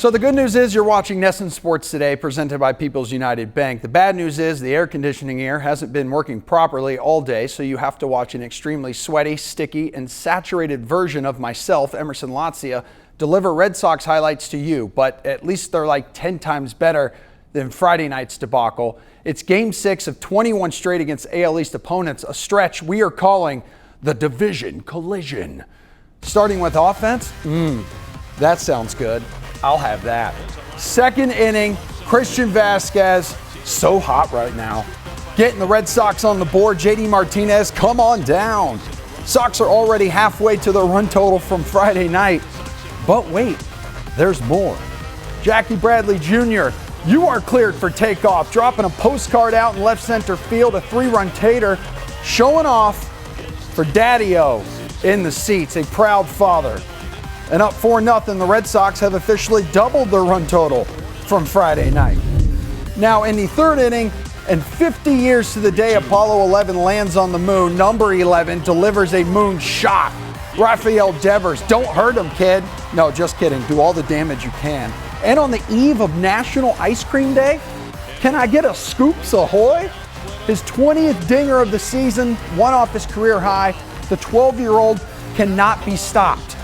So the good news is you're watching NESN Sports Today, presented by People's United Bank. The bad news is the air conditioning here hasn't been working properly all day, so you have to watch an extremely sweaty, sticky, and saturated version of myself, Emerson Lotzia, deliver Red Sox highlights to you. But at least they're like 10 times better than Friday night's debacle. It's Game 6 of 21 straight against AL East opponents, a stretch we are calling the Division Collision. Starting with offense, that sounds good. I'll have that. Second inning, Christian Vasquez, so hot right now. Getting the Red Sox on the board, JD Martinez, come on down. Sox are already halfway to their run total from Friday night. But wait, there's more. Jackie Bradley Jr., you are cleared for takeoff, dropping a postcard out in left center field, a 3-run tater, showing off for Daddy-O in the seats, a proud father. And up 4-0, the Red Sox have officially doubled their run total from Friday night. Now in the third inning, and 50 years to the day Apollo 11 lands on the moon, number 11 delivers a moon shot. Rafael Devers, don't hurt him, kid. No, just kidding. Do all the damage you can. And on the eve of National Ice Cream Day, can I get a Scoops Ahoy? His 20th dinger of the season, one off his career high. The 12-year-old cannot be stopped.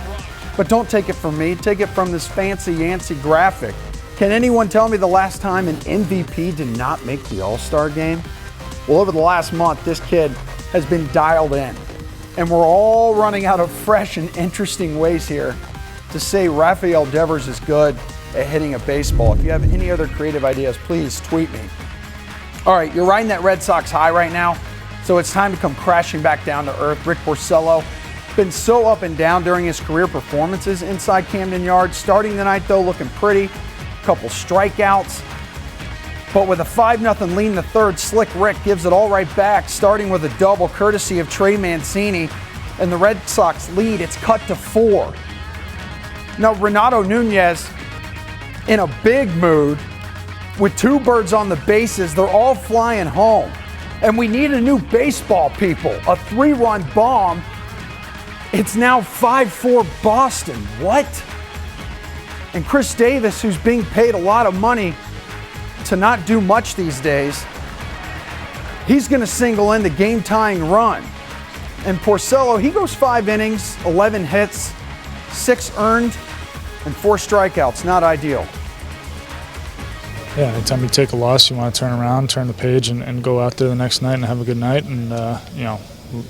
But don't take it from me, take it from this fancy-yancy graphic. Can anyone tell me the last time an MVP did not make the All-Star game? Well, over the last month, this kid has been dialed in. And we're all running out of fresh and interesting ways here to say Rafael Devers is good at hitting a baseball. If you have any other creative ideas, please tweet me. All right, you're riding that Red Sox high right now, so it's time to come crashing back down to earth. Rick Porcello been so up and down during his career performances inside Camden Yards. Starting the night, though, looking pretty. A couple strikeouts. But with a 5-0 lead in the third, Slick Rick gives it all right back, starting with a double courtesy of Trey Mancini. And the Red Sox lead, it's cut to 4. Now, Renato Nunez in a big mood with 2 birds on the bases. They're all flying home. And we need a new baseball, people. A 3-run bomb. It's now 5-4 Boston. What? And Chris Davis, who's being paid a lot of money to not do much these days, he's going to single in the game-tying run. And Porcello, he goes 5 innings, 11 hits, 6 earned, and 4 strikeouts. Not ideal. Yeah, anytime you take a loss, you want to turn around, turn the page, and go out there the next night and have a good night. And,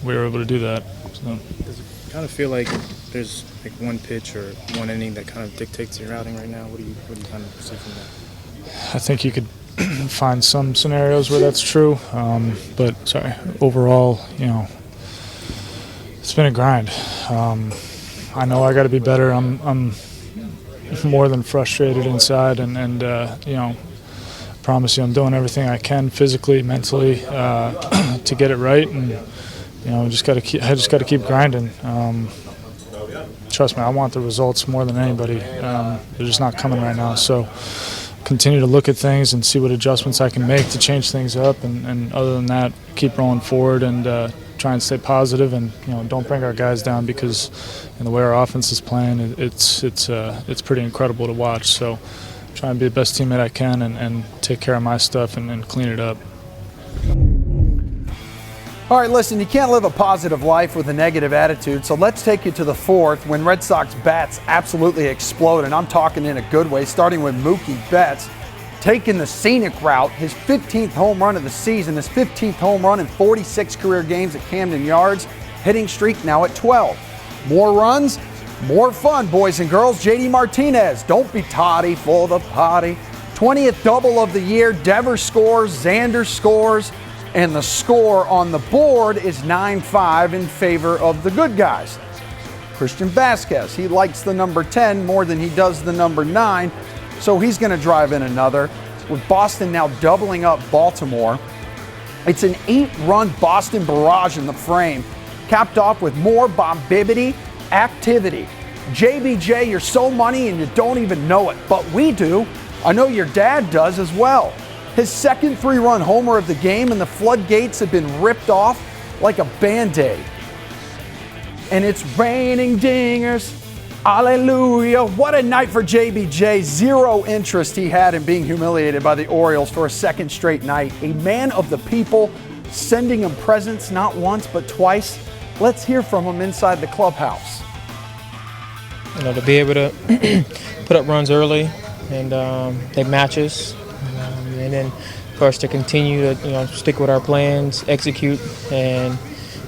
we were able to do that. So. Does it kind of feel like there's like one pitch or one inning that kind of dictates your outing right now? What do you kind of see from that? I think you could find some scenarios where that's true. But overall, it's been a grind. I know I got to be better. I'm more than frustrated inside, and promise you I'm doing everything I can physically, mentally to get it right, and I just got to keep grinding. Trust me, I want the results more than anybody. They're just not coming right now, so continue to look at things and see what adjustments I can make to change things up, and other than that, keep rolling forward and try and stay positive, and don't bring our guys down, because the way our offense is playing, it's pretty incredible to watch. So try and be the best teammate I can, and take care of my stuff and clean it up. All right, listen, you can't live a positive life with a negative attitude, so let's take you to the fourth when Red Sox bats absolutely explode, and I'm talking in a good way, starting with Mookie Betts, taking the scenic route, his 15th home run of the season, his 15th home run in 46 career games at Camden Yards, hitting streak now at 12. More runs, more fun, boys and girls. JD Martinez, don't be toddy, full of the potty. 20th double of the year, Devers scores, Xander scores, and the score on the board is 9-5 in favor of the good guys. Christian Vasquez, he likes the number 10 more than he does the number 9, so he's going to drive in another. With Boston now doubling up Baltimore, it's an 8-run Boston barrage in the frame, capped off with more bombivity activity. JBJ, you're so money and you don't even know it, but we do. I know your dad does as well. His second 3-run homer of the game, and the floodgates have been ripped off like a Band-Aid. And it's raining dingers, Hallelujah. What a night for JBJ. Zero interest he had in being humiliated by the Orioles for a second straight night. A man of the people, sending him presents not once but twice. Let's hear from him inside the clubhouse. To be able to put up runs early and take matches, and then for us to continue to stick with our plans, execute, and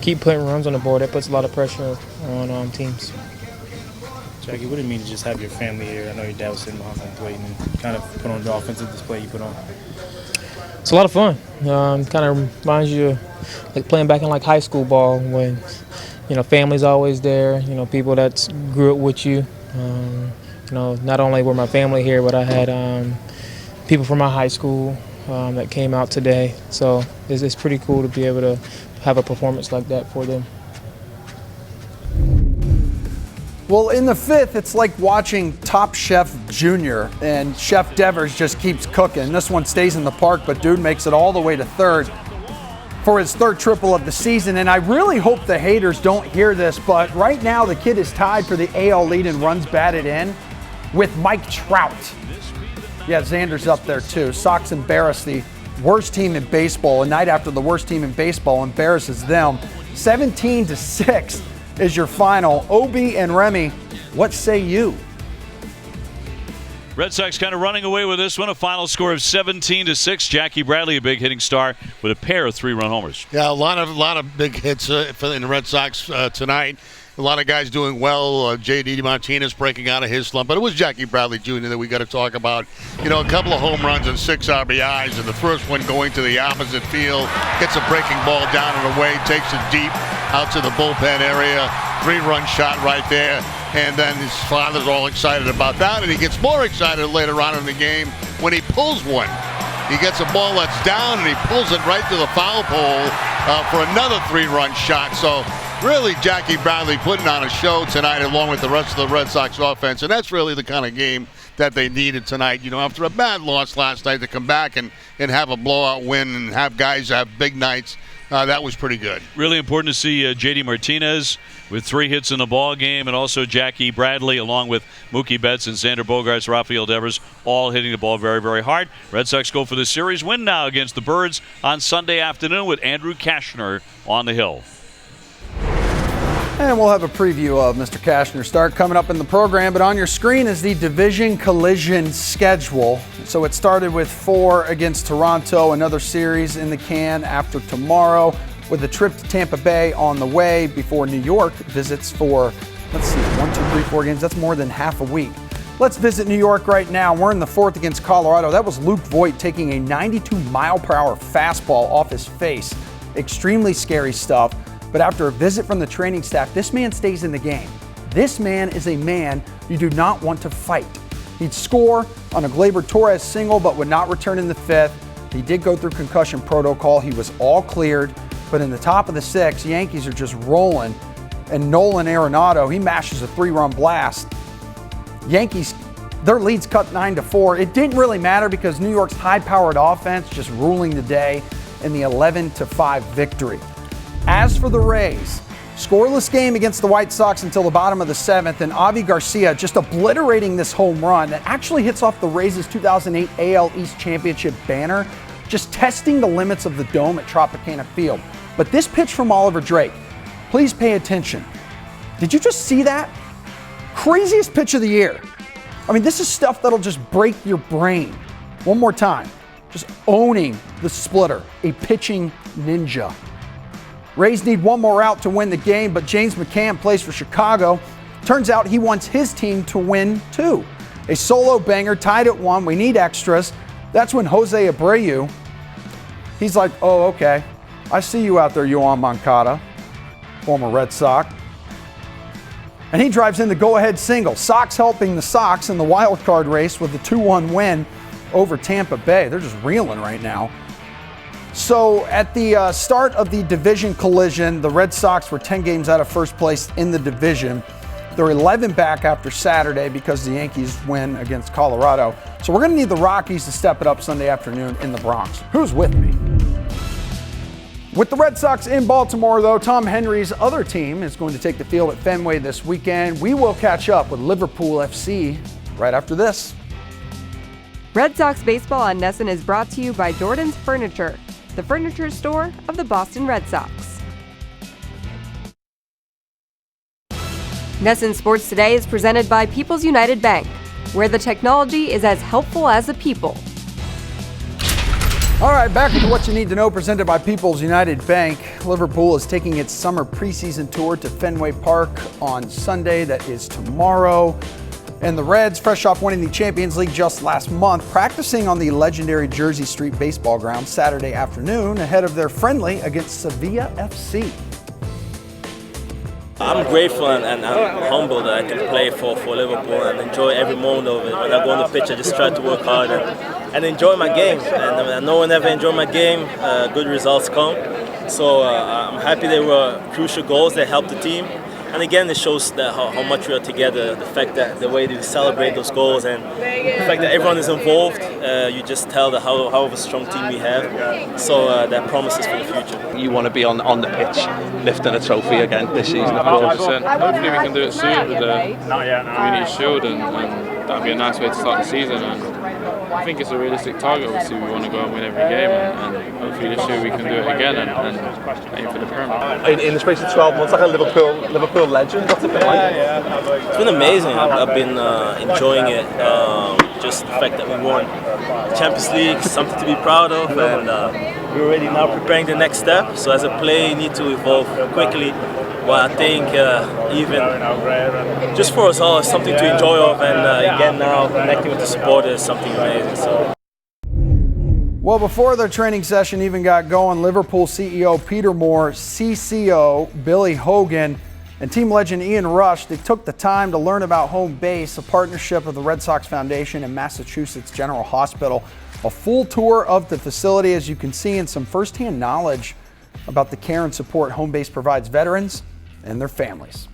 keep putting runs on the board. That puts a lot of pressure on teams. Jackie, what did it mean to just have your family here? I know your dad was sitting behind home waiting and kind of put on the offensive display you put on. It's a lot of fun. Kind of reminds you of like playing back in like high school ball when family's always there. People that grew up with you. Not only were my family here, but I had people from my high school that came out today. So it's pretty cool to be able to have a performance like that for them. Well, in the fifth, it's like watching Top Chef Junior, and Chef Devers just keeps cooking. This one stays in the park, but dude makes it all the way to third for his third triple of the season. And I really hope the haters don't hear this, but right now the kid is tied for the AL lead in runs batted in with Mike Trout. Yeah, Xander's up there too. Sox embarrass the worst team in baseball. A night after the worst team in baseball embarrasses them. 17-6 is your final. Obi and Remy, what say you? Red Sox kind of running away with this one. A final score of 17-6. Jackie Bradley, a big hitting star, with a pair of 3-run homers. Yeah, a lot of big hits in the Red Sox tonight. A lot of guys doing well. J.D. Martinez breaking out of his slump. But it was Jackie Bradley Jr. that we got to talk about. A couple of home runs and 6 RBIs. And the first one going to the opposite field. Gets a breaking ball down and away. Takes it deep out to the bullpen area. 3-run shot right there. And then his father's all excited about that. And he gets more excited later on in the game when he pulls one. He gets a ball that's down and he pulls it right to the foul pole for another 3-run shot. So really, Jackie Bradley putting on a show tonight along with the rest of the Red Sox offense. And that's really the kind of game that they needed tonight. After a bad loss last night, to come back and have a blowout win and have guys have big nights, that was pretty good. Really important to see J.D. Martinez with 3 hits in the ball game, and also Jackie Bradley along with Mookie Betts and Xander Bogaerts, Rafael Devers, all hitting the ball very, very hard. Red Sox go for the series win now against the Birds on Sunday afternoon with Andrew Kashner on the hill. And we'll have a preview of Mr. Kashner's start coming up in the program, but on your screen is the division collision schedule. So it started with 4 against Toronto, another series in the can after tomorrow, with a trip to Tampa Bay on the way before New York visits for, 1, 2, 3, 4 games. That's more than half a week. Let's visit New York right now. We're in the 4th against Colorado. That was Luke Voit taking a 92-mile-per-hour fastball off his face. Extremely scary stuff. But after a visit from the training staff, this man stays in the game. This man is a man you do not want to fight. He'd score on a Gleyber Torres single, but would not return in the 5th. He did go through concussion protocol. He was all cleared. But in the top of the 6th, Yankees are just rolling. And Nolan Arenado, he mashes a 3-run blast. Yankees, their lead's cut 9-4. It didn't really matter because New York's high-powered offense just ruling the day in the 11-5 victory. As for the Rays, scoreless game against the White Sox until the bottom of the 7th, and Avi Garcia just obliterating this home run that actually hits off the Rays' 2008 AL East Championship banner, just testing the limits of the dome at Tropicana Field. But this pitch from Oliver Drake, please pay attention. Did you just see that? Craziest pitch of the year. I mean, this is stuff that'll just break your brain. One more time. Just owning the splitter, a pitching ninja. Rays need one more out to win the game, but James McCann plays for Chicago. Turns out he wants his team to win too. A solo banger tied at 1. We need extras. That's when Jose Abreu, he's like, oh, okay. I see you out there, Yoan Moncada, former Red Sox. And he drives in the go-ahead single. Sox helping the Sox in the wild card race with the 2-1 win over Tampa Bay. They're just reeling right now. So at the start of the division collision, the Red Sox were 10 games out of first place in the division. They're 11 back after Saturday because the Yankees win against Colorado. So we're going to need the Rockies to step it up Sunday afternoon in the Bronx. Who's with me? With the Red Sox in Baltimore, though, Tom Henry's other team is going to take the field at Fenway this weekend. We will catch up with Liverpool FC right after this. Red Sox baseball on NESN is brought to you by Jordan's Furniture, the furniture store of the Boston Red Sox. NESN Sports Today is presented by People's United Bank, where the technology is as helpful as the people. All right, back with what you need to know, presented by People's United Bank. Liverpool is taking its summer preseason tour to Fenway Park on Sunday. That is tomorrow. And the Reds, fresh off winning the Champions League just last month, practicing on the legendary Jersey Street baseball ground Saturday afternoon ahead of their friendly against Sevilla FC. I'm grateful and I'm humbled that I can play for Liverpool and enjoy every moment of it. When I go on the pitch, I just try to work hard and enjoy my game. And I know whenever I enjoy my game, good results come. So I'm happy they were crucial goals that helped the team. And again, it shows that how much we are together. The fact that the way they celebrate those goals and the fact that everyone is involved, you just tell how of a strong team we have. So that promises for the future. You want to be on the pitch, lifting a trophy again this season, of course. 100%. Hopefully we can do it soon with the Community Shield, and that'd be a nice way to start the season. And I think it's a realistic target. Obviously, we want to go and win every game, and hopefully this year we can do it again and aim for the Premier. In the space of 12 months, like a Liverpool legend, what's it been like? It's been amazing. I've been enjoying it. Just the fact that we won the Champions League, something to be proud of, and we're already now preparing the next step. So as a player, you need to evolve quickly. Well, I think even just for us all, it's something to enjoy of, and again now connecting with the supporters is something amazing. So. Well, before their training session even got going, Liverpool CEO Peter Moore, CCO Billy Hogan, and team legend Ian Rush, they took the time to learn about Home Base, a partnership of the Red Sox Foundation and Massachusetts General Hospital. A full tour of the facility, as you can see, and some firsthand knowledge about the care and support Home Base provides veterans and their families.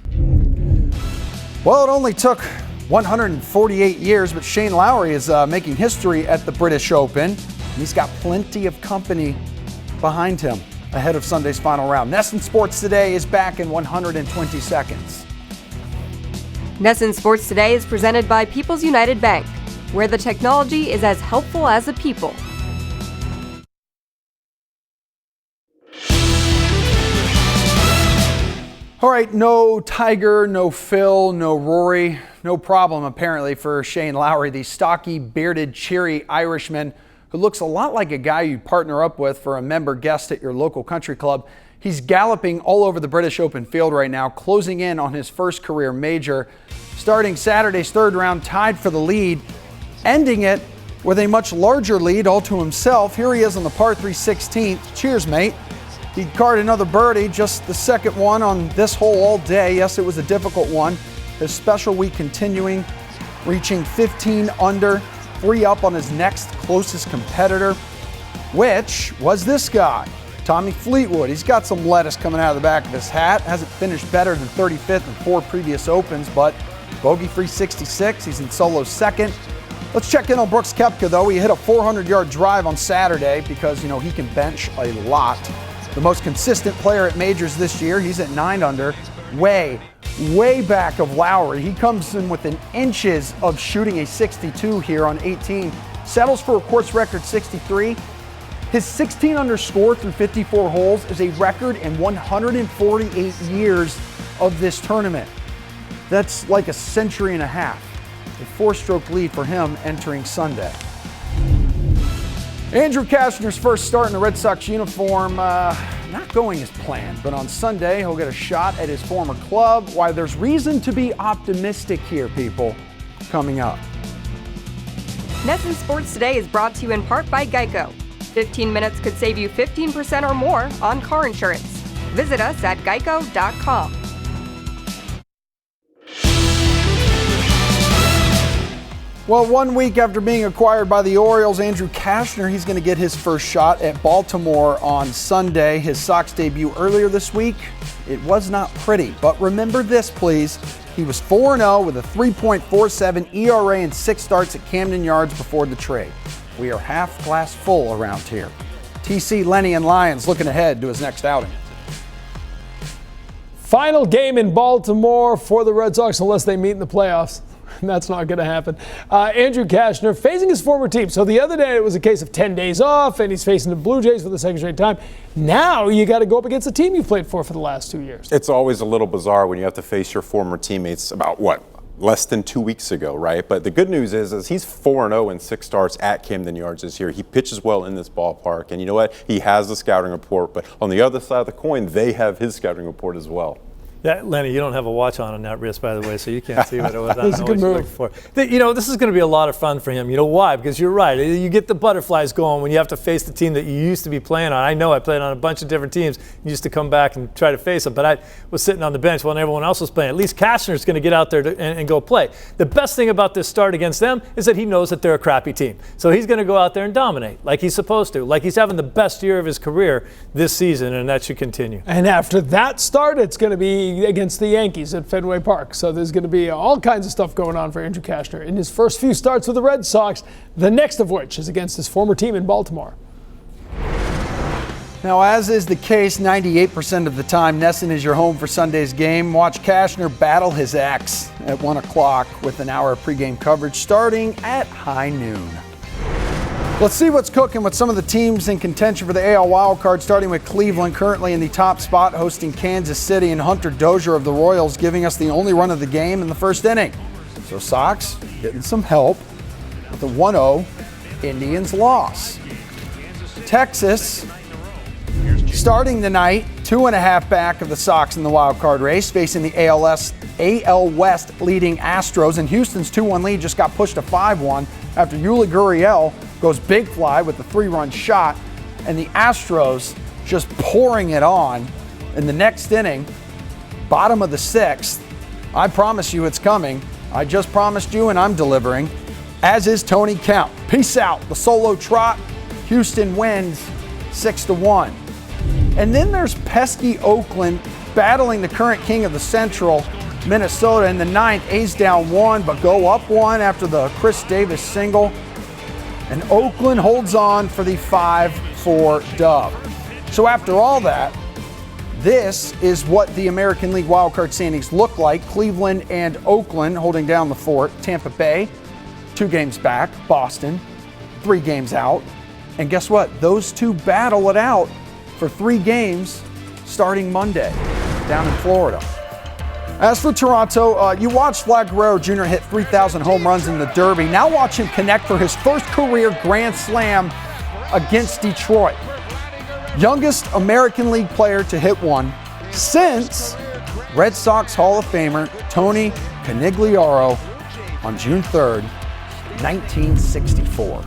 Well, it only took 148 years, but Shane Lowry is making history at the British Open. And he's got plenty of company behind him ahead of Sunday's final round. NESN Sports Today is back in 120 seconds. NESN Sports Today is presented by People's United Bank, where the technology is as helpful as the people. All right, no Tiger, no Phil, no Rory, no problem apparently for Shane Lowry, the stocky, bearded, cheery Irishman who looks a lot like a guy you partner up with for a member guest at your local country club. He's galloping all over the British Open field right now, closing in on his first career major. Starting Saturday's third round, tied for the lead, ending it with a much larger lead all to himself. Here he is on the par 3 16th. Cheers, mate. He carded another birdie, just the second one on this hole all day. Yes, it was a difficult one. His special week continuing, reaching 15 under, 3 up on his next closest competitor, which was this guy, Tommy Fleetwood. He's got some lettuce coming out of the back of his hat. Hasn't finished better than 35th in 4 previous Opens, but bogey-free 66. He's in solo second. Let's check in on Brooks Koepka, though. He hit a 400-yard drive on Saturday because, he can bench a lot. The most consistent player at majors this year. He's at 9 under, way back of Lowry. He comes in within inches of shooting a 62 here on 18. Settles for a course record 63. His 16 under score through 54 holes is a record in 148 years of this tournament. That's like a century and a half. A 4-stroke lead for him entering Sunday. Andrew Kashner's first start in the Red Sox uniform, not going as planned, but on Sunday he'll get a shot at his former club. Why, there's reason to be optimistic here, people, coming up. NESN Sports Today is brought to you in part by Geico. 15 minutes could save you 15% or more on car insurance. Visit us at geico.com. Well, 1 week after being acquired by the Orioles, Andrew Kashner, he's going to get his first shot at Baltimore on Sunday. His Sox debut earlier this week, it was not pretty. But remember this, please. He was 4-0 with a 3.47 ERA and 6 starts at Camden Yards before the trade. We are half glass full around here. TC, Lenny, and Lyons looking ahead to his next outing. Final game in Baltimore for the Red Sox unless they meet in the playoffs. That's not going to happen. Andrew Cashner facing his former team. So the other day it was a case of 10 days off, and he's facing the Blue Jays for the second straight time. Now you got to go up against the team you've played for the last 2 years. It's always a little bizarre when you have to face your former teammates about less than 2 weeks ago, right? But the good news is he's 4-0 in 6 starts at Camden Yards this year. He pitches well in this ballpark, and you know what? He has the scouting report, but on the other side of the coin, they have his scouting report as well. Yeah, Lenny, you don't have a watch on that wrist, by the way, so you can't see what it was. I That's a good move. For. This is going to be a lot of fun for him. You know why? Because you're right. You get the butterflies going when you have to face the team that you used to be playing on. I know I played on a bunch of different teams. You used to come back and try to face them, but I was sitting on the bench while everyone else was playing. At least Cashner's going to get out there and go play. The best thing about this start against them is that he knows that they're a crappy team. So he's going to go out there and dominate like he's supposed to, like he's having the best year of his career this season, and that should continue. And after that start, it's going to be against the Yankees at Fenway Park. So there's going to be all kinds of stuff going on for Andrew Cashner in his first few starts with the Red Sox, the next of which is against his former team in Baltimore. Now, as is the case 98% of the time, NESN is your home for Sunday's game. Watch Cashner battle his ex at 1 o'clock with an hour of pregame coverage starting at high noon. Let's see what's cooking with some of the teams in contention for the AL wildcard, starting with Cleveland, currently in the top spot, hosting Kansas City, and Hunter Dozier of the Royals giving us the only run of the game in the first inning. So Sox getting some help with a 1-0 Indians loss. Texas starting tonight, 2.5 back of the Sox in the wildcard race, facing the AL West leading Astros, and Houston's 2-1 lead just got pushed to 5-1 after Yuli Gurriel goes big fly with a 3-run shot, and the Astros just pouring it on in the next inning, bottom of the 6th. I promise you it's coming. I just promised you, and I'm delivering, as is Tony Count. Peace out. The solo trot. Houston wins 6-1. And then there's pesky Oakland battling the current king of the Central, Minnesota, in the 9th. A's down 1, but go up 1 after the Chris Davis single. And Oakland holds on for the 5-4 dub. So after all that, this is what the American League wildcard standings look like. Cleveland and Oakland holding down the fort. Tampa Bay, 2 games back. Boston, 3 games out. And guess what? Those two battle it out for 3 games starting Monday down in Florida. As for Toronto, you watched Vlad Guerrero Jr. hit 3,000 home runs in the Derby. Now watch him connect for his first career Grand Slam against Detroit. Youngest American League player to hit one since Red Sox Hall of Famer Tony Conigliaro on June 3rd, 1964.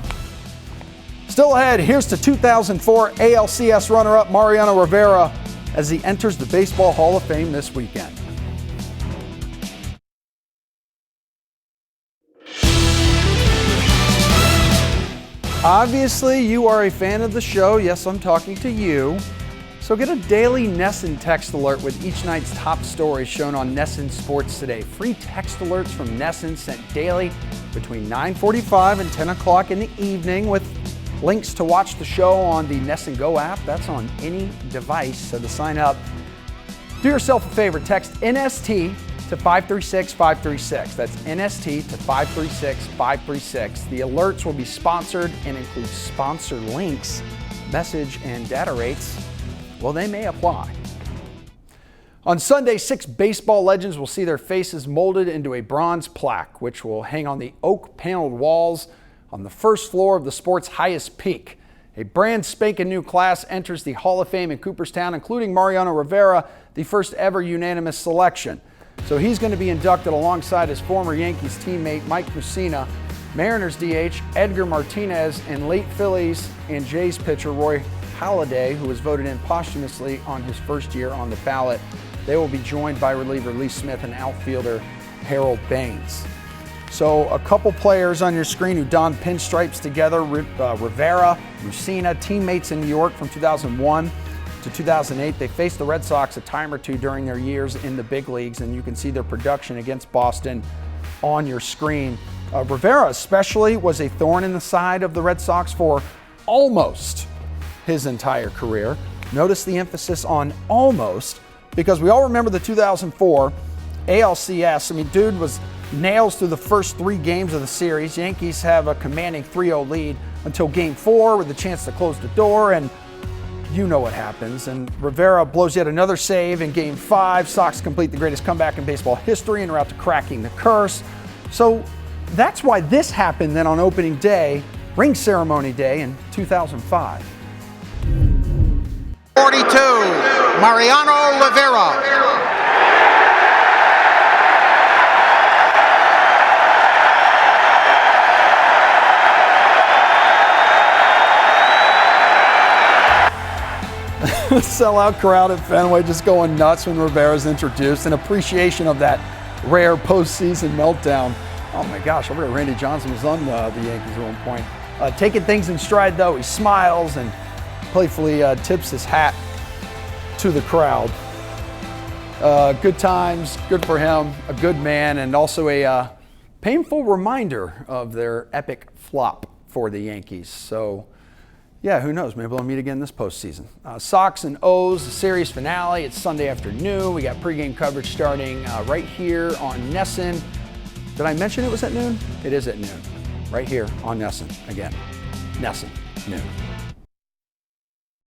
Still ahead, here's to 2004 ALCS runner-up Mariano Rivera as he enters the Baseball Hall of Fame this weekend. Obviously, you are a fan of the show. Yes, I'm talking to you. So get a daily NESN text alert with each night's top stories shown on NESN Sports Today. Free text alerts from NESN sent daily between 9:45 and 10 o'clock in the evening, with links to watch the show on the NESN Go app. That's on any device. So to sign up, do yourself a favor. Text NST to 536-536. That's NST to 536-536. The alerts will be sponsored and include sponsor links. Message and data rates, well, they may apply. On Sunday, 6 baseball legends will see their faces molded into a bronze plaque, which will hang on the oak paneled walls on the first floor of the sport's highest peak. A brand spanking new class enters the Hall of Fame in Cooperstown, including Mariano Rivera, the first ever unanimous selection. So he's going to be inducted alongside his former Yankees teammate Mike Mussina, Mariners DH Edgar Martinez, and late Phillies and Jays pitcher Roy Halladay, who was voted in posthumously on his first year on the ballot. They will be joined by reliever Lee Smith and outfielder Harold Baines. So a couple players on your screen who donned pinstripes together, Rivera, Mussina, teammates in New York from 2001 to 2008. They faced the Red Sox a time or two during their years in the big leagues, and you can see their production against Boston on your screen. Rivera especially was a thorn in the side of the Red Sox for almost his entire career. Notice the emphasis on almost, because we all remember the 2004 ALCS. I mean, dude was nails through the first 3 games of the series. Yankees have a commanding 3-0 lead until Game 4 with a chance to close the door, and you know what happens. And Rivera blows yet another save in Game 5. Sox complete the greatest comeback in baseball history en route to cracking the curse. So that's why this happened then on opening day, ring ceremony day in 2005. 42, Mariano Rivera. Sellout crowd at Fenway just going nuts when Rivera's introduced, in appreciation of that rare postseason meltdown. Oh my gosh, I remember Randy Johnson was on the Yankees at one point. Taking things in stride though, he smiles and playfully tips his hat to the crowd. Good times, good for him, a good man, and also a painful reminder of their epic flop for the Yankees. So yeah, who knows? Maybe they'll meet again this postseason. Sox and O's, the series finale. It's Sunday afternoon. We got pregame coverage starting right here on NESN. Did I mention it was at noon? It is at noon. Right here on NESN again. NESN, noon.